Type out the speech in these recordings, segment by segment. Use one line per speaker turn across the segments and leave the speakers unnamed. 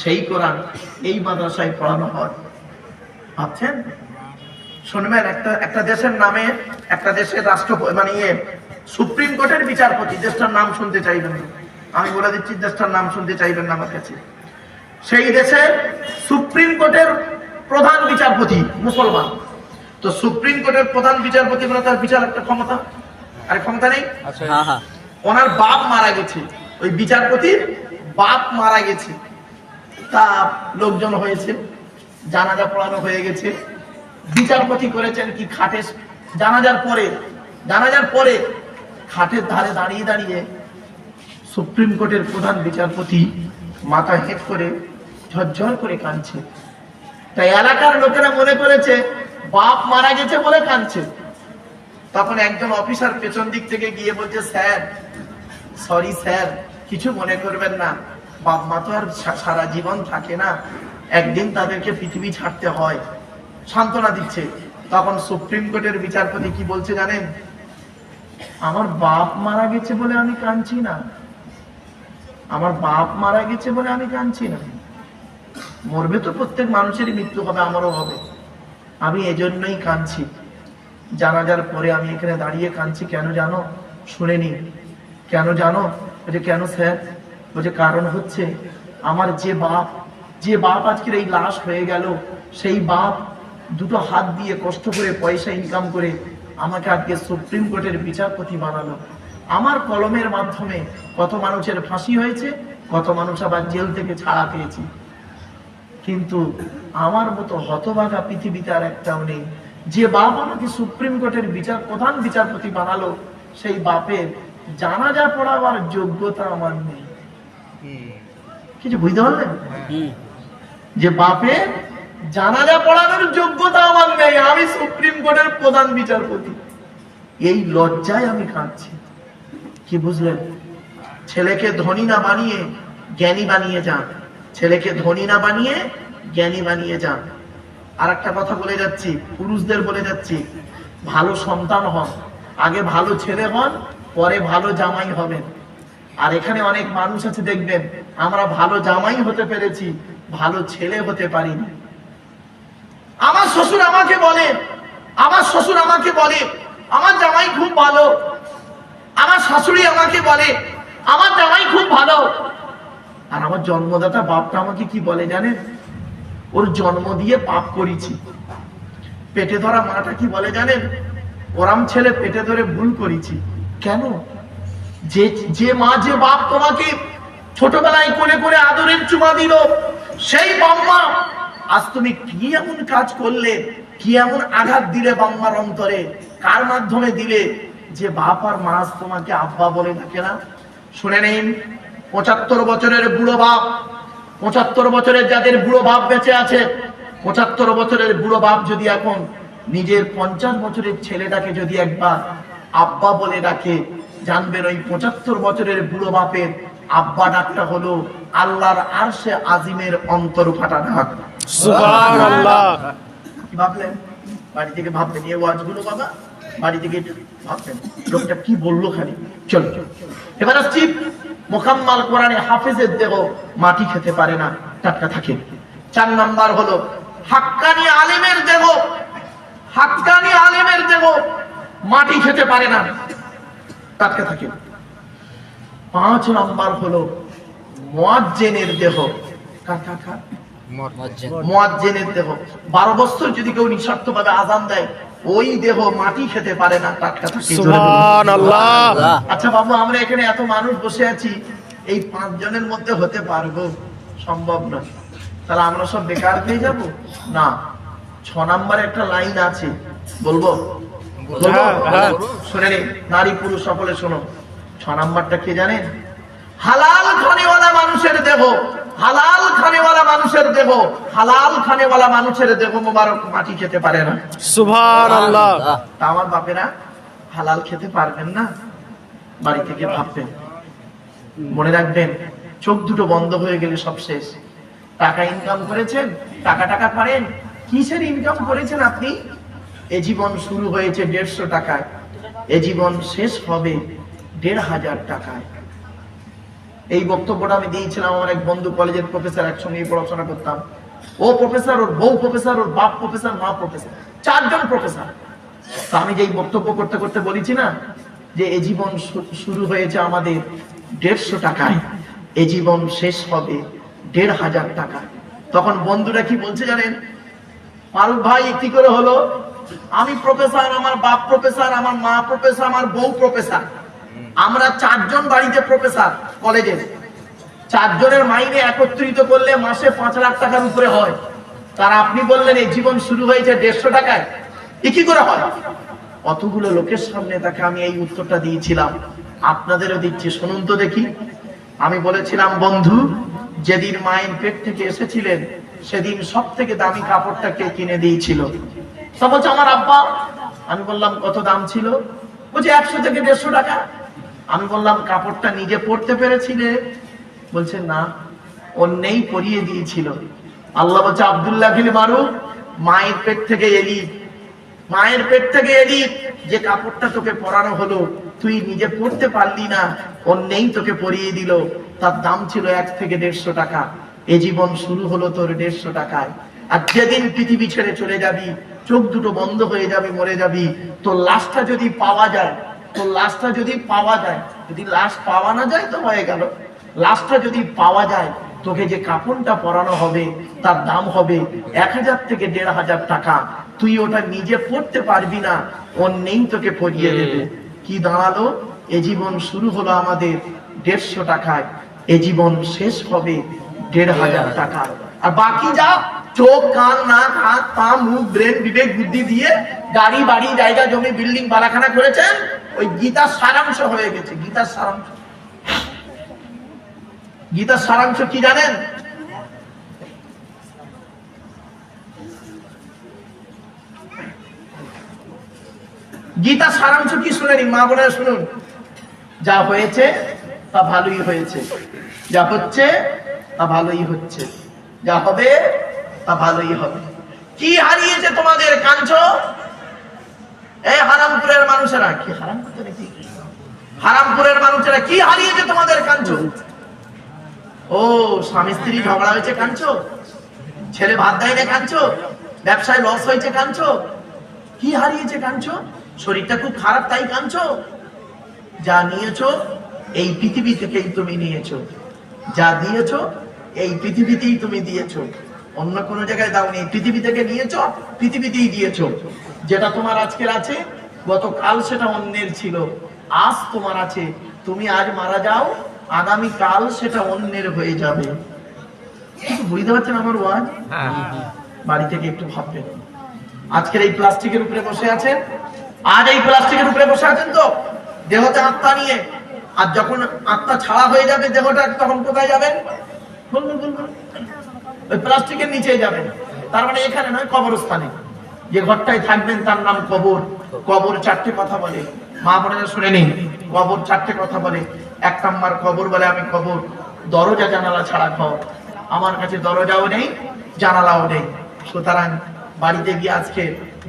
সেই কোরআন এই মাদ্রাসায় পড়ানো হয়। ভাবছেন? শুনবেন, একটা দেশের নামে, একটা দেশের রাষ্ট্র মানে সুপ্রিম কোর্টের বিচারপতি, দেশটার নাম শুনতে চাইবেন না, আমি বলে দিচ্ছি, দেশটার নাম শুনতে চাইবেন না আমার কাছে। সেই দেশের সুপ্রিম কোর্টের প্রধান বিচারপতি মুসলমান। তো সুপ্রিম কোর্টের প্রধান বিচারপতি মানে তার বিচার একটা ক্ষমতা, আর ক্ষমতা নেই। ওনার বাপ মারা গেছে, ওই বিচারপতির বাপ মারা গেছে, তা লোকজন হয়েছে, জানাজা পড়ানো হয়ে গেছে। বিচারপতি করেছেন কি, খাটে জানাজার পরে খাটের ধারে দাঁড়িয়ে দাঁড়িয়ে সুপ্রিম কোর্টের প্রধান বিচারপতি মাথা হেঁট করে ঝরঝর করে কাঁদছে। তাই এলাকার লোকেরা মনে করেছে বাপ মারা গেছে বলে কাঁদছে। তখন একজন অফিসার পেছন দিক থেকে গিয়ে বলছে, স্যার, সরি স্যার, কিছু মনে করবেন না, বাপ মা তো আর সারা জীবন থাকে না, একদিন তাদেরকে পৃথিবী ছাড়তে হয়, সান্ত্বনা দিচ্ছে। তখন সুপ্রিম কোর্টের বিচারপতি কি বলছে জানেন? আমার বাপ মারা গেছে বলে আমি কাঁদছি না, আমার বাপ মারা গেছে বলে আমি কাঁদছি না, মরবে তো প্রত্যেক মানুষেরই মৃত্যু হবে, আমারও হবে, আমি এজন্যই কাঁদছি। জানাজার পরে আমি এখানে দাঁড়িয়ে কাঁদছি, কেন জানো? শুনেনি। কেন জানো? বলছে, কেন স্যার? বলছে, কারণ হচ্ছে আমার যে বাপ আজকের এই লাশ হয়ে গেল, সেই বাপ দুটো হাত দিয়ে কষ্ট করে পয়সা ইনকাম করে আমাকে আজকে সুপ্রিম কোর্টের বিচারপতি বানালো। আমার কলমের মাধ্যমে কত মানুষের ফাঁসি হয়েছে, কত মানুষ আবার জেল থেকে ছাড়া পেয়েছে, কিন্তু আমার মতো হতভাগা পৃথিবীতে আর একটাও নেই। যে বাপ আমাকে সুপ্রিম কোর্টের প্রধান বিচারপতি বানালো, সেই বাপের জানাজা পড়াবার যোগ্যতা আমার নেই। কিছু বুঝতে পারলেন? যে বাপের জানাজা পড়ানোর যোগ্যতা আমার নেই, আমি সুপ্রিম কোর্টের প্রধান বিচারপতি, এই লজ্জায় আমি কাঁদছি। কি বুঝলেন? ছেলেকে ধনী না বানিয়ে জ্ঞানী বানিয়ে যান, ছেলেকে ধনী না বানিয়ে জ্ঞানী বানিয়ে যান। আর একটা কথা বলে যাচ্ছি, পুরুষদের বলে যাচ্ছি, ভালো সন্তান হন, আগে ভালো ছেলে হন, পরে ভালো জামাই হবেন। আর এখানে অনেক মানুষ আছে দেখবেন, আমরা ভালো জামাই হতে পেরেছি, ভালো ছেলে হতে পারিনি। আমার শ্বশুর আমাকে বলে আমার জামাই খুব ভালো, আমার শাশুড়ি আমাকে বলে আমার জামাই খুব ভালো। আর আমার জন্মদাতা বাপটা আমাকে কি বলে জানেন? ওর জন্ম দিয়ে পাপ করেছি। পেটে ধরা মাটা কি বলে জানেন? ওরাম ছেলে পেটে ধরে ভুল করেছি। কেন? যে মা যে বাপ তোমাকে ছোটবেলায় কোলে করে আদরের চুমা দিল, সেই বাম্মা আজ তুমি কি এমন কাজ করলে, কি এমন আঘাত দিলে বাম্মার অন্তরে, কার মাধ্যমে দিলে যে বাপ আর মা তোমাকে আব্বা বলে ডাকে না? শুনে নিন, 75 বছরের বুড়ো বাপ, 75 বছরের যাদের বুড়ো বাপ বেঁচে আছে, 75 বছরের বুড়ো বাপ যদি এখন নিজের 50 বছরের ছেলেটাকে যদি একবার আব্বা বলে ডাকে, জানবেন ওই 75 বছরের বুড়ো বাপের আব্বা ডাকটা হলো আল্লাহর আরশে আজিমের অন্তর ফাটা ডাক। সুবহানাল্লাহ। কি ভাবলেন? বাড়ি থেকে ভাবলেন এই ওয়াজগুলো, বাবা বাড়ি থেকে ভাবলেন লোকটা কি বললো খালি। চল এবার আসছি, মুকাম্মাল কোরআনে হাফেজের দেহ মাটি খেতে পারে না, টাটকা থাকে। 4 নাম্বার হলো হাক্কানি আলেমের দেহ মাটি খেতে পারে না, টাটকা থাকে। 5 নাম্বার হলো মুয়াজ্জিনের দেহ। মুয়াজ্জিনের দেহ 12 বছর যদি কেউ নিঃস্বার্থভাবে আযান দেয়, ওই দেহ মাটি খেতে পারে না, টাটকা থাকে। সুবহানাল্লাহ। আচ্ছা বাবু, আমরা এখানে এত মানুষ বসে আছি, এই 5 জনের মধ্যে হতে পারবো? সম্ভব নয়। তাহলে আমরা সব বেকার হয়ে যাব না। 6 নম্বরে একটা লাইন আছে, বলবো? শুনে নিন, নারী পুরুষ সকলে শোনো। 6 নম্বরটা কি জানেন? হালাল খানেওয়ালা মানুষের দেহ, হালাল খানেওয়ালা মানুষের দেহ মোবারক মাটি খেতে পারে না। সুবহানাল্লাহ। তা আমার বাপেরা হালাল খেতে পারবেন না, বাড়ি থেকে ভাববেন, মনে রাখবেন, চোখ দুটো বন্ধ হয়ে গেলে সব শেষ। টাকা ইনকাম করেছেন, টাকা পারেন, কিসের ইনকাম করেছেন আপনি? এ জীবন শুরু হয়েছে 150 টাকায়, এ জীবন শেষ হবে 1500 টাকায়। এই বক্তব্যটা আমি দিয়েছিলাম আমার এক বন্ধু, কলেজের প্রফেসর, একসঙ্গে পড়াশোনা করতাম। ও প্রফেসর, ওর বউ প্রফেসর, ওর বাপ প্রফেসর, মা প্রফেসর, 4 জন প্রফেসর। তো আমি যেই বক্তব্য করতে করতে বলেছি না যে এ জীবন শুরু হয়েছে আমাদের 150 টাকায়, এ জীবন শেষ হবে 1500 টাকা। তখন বন্ধুরা কি বলছে জানেন? ফারুক ভাই কি করে হলো? আমি প্রফেসর, আমার বাপ প্রফেসর, আমার মা প্রফেসর, আমার বউ প্রফেসর, আমরা 4 জন বাড়িতে প্রফেসর কলেজে। 4 জনের মাইনে একত্রিত করলে মাসে 5 লাখ টাকার উপরে হয়। তার আপনি বললেন এই জীবন শুরু হয়েছে 150 টাকায়, এ কি করে হয়? অতগুলো লোকের সামনে তাকে আমি এই উত্তরটা দিয়েছিলাম, আপনাদেরও দিচ্ছি, শুনুন তো দেখি। আমি বলেছিলাম, বন্ধু, যেদিন মায়ের পেট থেকে এসেছিলেন সেদিন সব থেকে দামি কাপড়টা কে কিনে দিয়েছিল? তা বলছে আমার আব্বা। আমি বললাম কত দাম ছিল? বলছে 100 থেকে 150 টাকা। আমি বললাম কাপড়টা নিজে পরতে পেরেছিলে? বলছে না, অন্যই পরিয়ে দিয়েছিল। আল্লাহ বলছে আব্দুল্লাহ বিন মারুফ, মায়ের পেট থেকে এলি, মায়ের পেট থেকে এলি, যে কাপড়টা তোকে পরানো হলো তুই নিজে পরতে পারলি না, অন্যই তোকে পরিয়ে দিল, তার দাম ছিল 1 থেকে 150 টাকা। এ জীবন শুরু হলো তোর 150 টাকায়। আর যেদিন পৃথিবী ছেড়ে চলে যাবি, চোখ দুটো বন্ধ হয়ে যাবে, মরে যাবি, তোর লাশটা যদি পাওয়া যায়, তোর লাশটা যদি পাওয়া যায়, যদি লাশ পাওয়া না যায় তো হয়ে গেল, লাশটা যদি পাওয়া যায়, তোকে যে কাপড়টা পরানো হবে তার দাম হবে 1000 থেকে 1500 টাকা। তুই ওটা নিজে পড়তে পারবি না, অন্যই তোকে পরিয়ে দেবে। কি দাঁড়ালো? এ জীবন শুরু হলো আমাদের 150 টাকায়, এ জীবন শেষ হবে 1500 টাকা। আর বাকি যা চোখ, কান, নাক, হাত, পা, মুখ, ব্রেন, বিবেক, বুদ্ধি দিয়ে গাড়ি, বাড়ি, জায়গা, জমি, বিল্ডিং, বালাখানা করেছেন, ওই গীতার সারাংশ হয়ে গেছে। গীতার সারাংশ, গীতার সারাংশ কি জানেন? গীতার সারাংশ কি শুনে নিন, মা বোনেরা শুনুন। যা হয়েছে তা ভালোই হয়েছে, যা হচ্ছে তা ভালোই হচ্ছে, যা হবে তা ভালোই হবে। কি হারিয়েছে তোমাদের? কাঁদছো? এই হারামপুরের মানুষেরা, কি হারাম করতে নাকি? হারামপুরের মানুষেরা কি হারিয়েছে তোমাদের? কাঁদছো? ও, স্বামী স্ত্রী ঝগড়া হয়েছে কাঁদছো? ছেলে ভাত দেয় না কাঁদছো? ব্যবসায় লস হয়েছে কাঁদছো? কি হারিয়েছে কাঁদছো? শরীরটা খুব খারাপ তাই কাঁদছো? যা নিয়েছো এই পৃথিবী থেকেই তুমি নিয়েছো, যা দিয়েছো এই পৃথিবীতেই তুমি দিয়েছো, অন্য কোন জায়গায় দাওনি। পৃথিবী থেকে নিয়েছো, পৃথিবীতেই দিয়েছো। যেটা তোমার আজকের আছে, গতকাল সেটা অন্যের ছিল, আজ তোমার আছে। তুমি আজ মারা যাও, আগামী কাল সেটা অন্যের হয়ে যাবে। বুঝতে পারছেন আমার ওয়াজ? বাড়ি থেকে একটু ভাববেন। আজকের এই প্লাস্টিকের উপরে বসে আছেন, আজ এই প্লাস্টিকের উপরে বসে আছেন তো দেহতে আত্মা নিয়ে, আর যখন আত্মা ছাড়া হয়ে যাবে দেহটা, তখন কোথায় যাবেন? ওই প্লাস্টিকের নিচে যাবেন। তার মানে এখানে নয়, কবরস্থানে। যে ঘরটায় থাকবেন তার নাম কবর। কবর 4টে কথা বলে, মা বোনেরা শুনে নিন। কবর 4টে কথা বলে। 1 নাম্বার কবর বলে আমি কবর দরজা জানালা ছাড়া ঘর। আমার কাছে দরজাও নেই, জানালাও নেই। সুতরাং বাড়িতে গিয়ে আজকে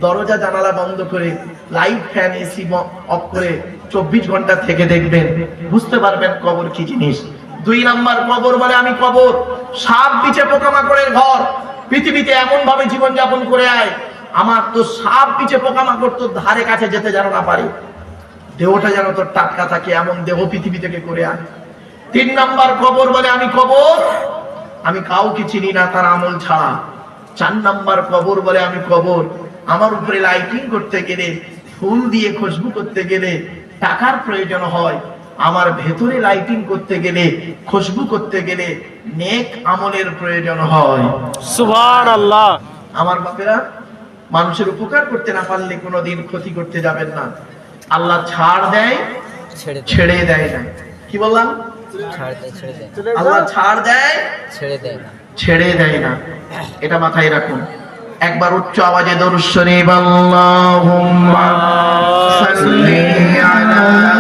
দরজা জানালা বন্ধ করে, লাইট, ফ্যান, এসি অফ করে 24 ঘন্টা থেকে দেখবেন, বুঝতে পারবেন কবর কি জিনিস। 2 নাম্বার কবর বলে আমি কবর সাপ, বিছে, পোকামাকড়ের ঘর। পৃথিবীতে এমন ভাবে জীবন যাপন করে আয়, আমার তো সাপ, বিছে, পোকামাকড় তোর ধারে কাছে যেতে যেন না পারে, দেহটা যেন তোর টাটকা থাকে, এমন দেহ পৃথিবী থেকে করে আয়। 3 নাম্বার কবর বলে আমি কবর আমি কাউকে চিনি না তার আমল ছাড়া। 4 নাম্বার কবর বলে আমি কবর আমার উপরে লাইটিং করতে গেলে, ফুল দিয়ে খুশবু করতে গেলে টাকার প্রয়োজন হয়, আমার ভেতরে লাইটিং করতে গেলে, খুশবু করতে গেলে নেক আমলের প্রয়োজন হয়।
সুবহানাল্লাহ।
আমার বাপেরা, মানুষের উপকার করতে না পারলে কোনোদিন ক্ষতি করতে যাবেন না। আল্লাহ ছাড় দেয়, ছেড়ে দেয় না। কি বললাম? আল্লাহ ছাড় দেয়, ছেড়ে দেয় না। এটা মাথায় রাখুন। একবার উচ্চ আওয়াজে দরুদ শরীফ, আল্লাহুম্মা সাল্লি আলা